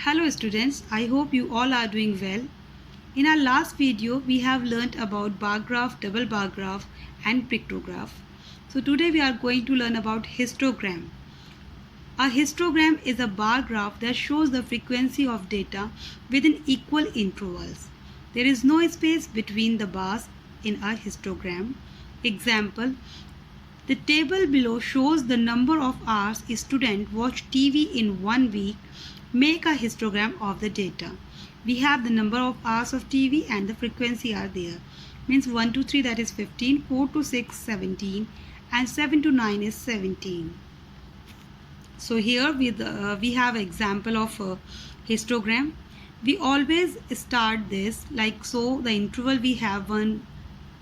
Hello students, I hope you all are doing well. In our last video, we have learnt about bar graph, double bar graph and pictograph. So today we are going to learn about histogram. A histogram is a bar graph that shows the frequency of data within equal intervals. There is no space between the bars in a histogram. Example, the table below shows the number of hours a student watched TV in 1 week. Make a histogram of the data. We have the number of hours of TV and the frequency are there. Means 1 to 3 that is 15, 4 to 6 17 and 7 to 9 is 17. So here we have example of a histogram. We always start this like so. The interval we have 1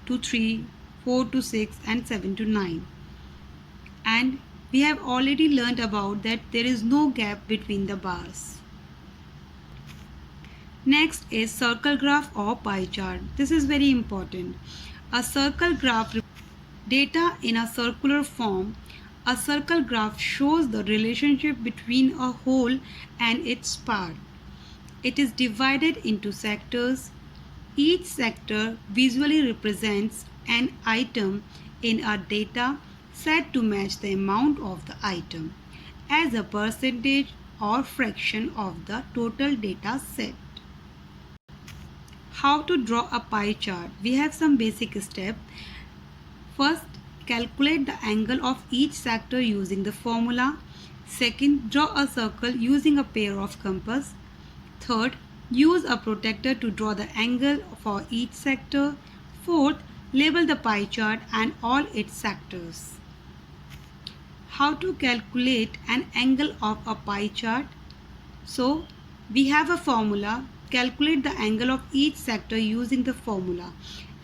to 3, 4 to 6 and 7 to 9. And we have already learned about that there is no gap between the bars. Next is circle graph or pie chart. This is very important. A circle graph data in a circular form. A circle graph shows the relationship between a whole and its part. It is divided into sectors. Each sector visually represents an item in a data set to match the amount of the item as a percentage or fraction of the total data set. How to draw a pie chart? We have some basic steps. First, calculate the angle of each sector using the formula. Second, draw a circle using a pair of compass. Third, use a protractor to draw the angle for each sector. Fourth, label the pie chart and all its sectors. How to calculate an angle of a pie chart? So, we have a formula. Calculate the angle of each sector using the formula.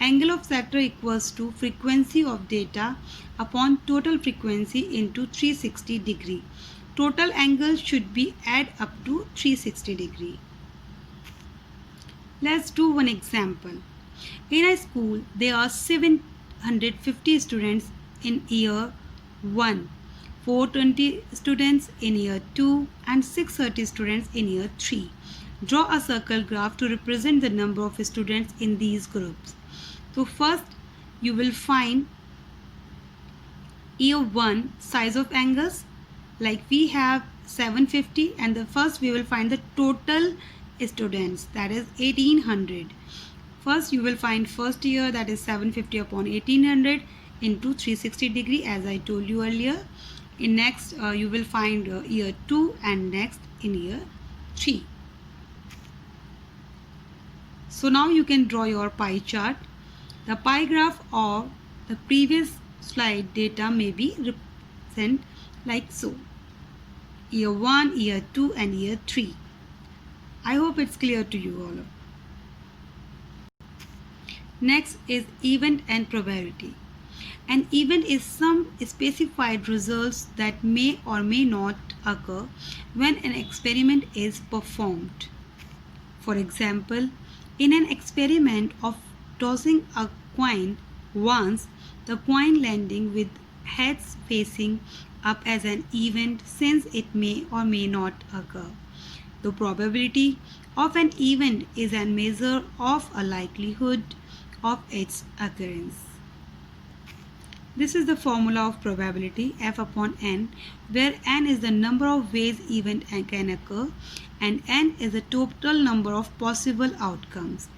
Angle of sector equals to frequency of data upon total frequency into 360 degree. Total angle should be add up to 360 degree. Let's do one example. In a school, there are 750 students in year 1. 420 students in year 2 and 630 students in year 3. Draw a circle graph to represent the number of students in these groups. So first you will find year 1 size of angles, like we have 750, and the first we will find the total students, that is 1800. First you will find first year, that is 750 upon 1800 into 360 degree as I told you earlier. In next you will find year 2 and next in year 3. So now you can draw your pie chart. The pie graph of the previous slide data may be represented like so. Year 1, year 2 and year 3. I hope it's clear to you all. Next is event and probability. An event is some specified results that may or may not occur when an experiment is performed. For example, in an experiment of tossing a coin once, the coin landing with heads facing up as an event since it may or may not occur. The probability of an event is a measure of a likelihood of its occurrence. This is the formula of probability, F upon n, where n is the number of ways event can occur and n is the total number of possible outcomes.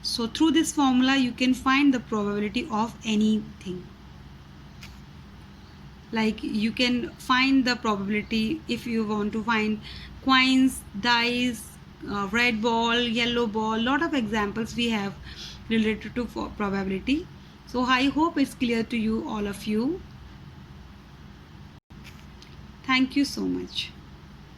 So through this formula you can find the probability of anything. Like you can find the probability if you want to find coins, dice, red ball, yellow ball. Lot of examples we have related to probability. So I hope it's clear to you, all of you. Thank you so much.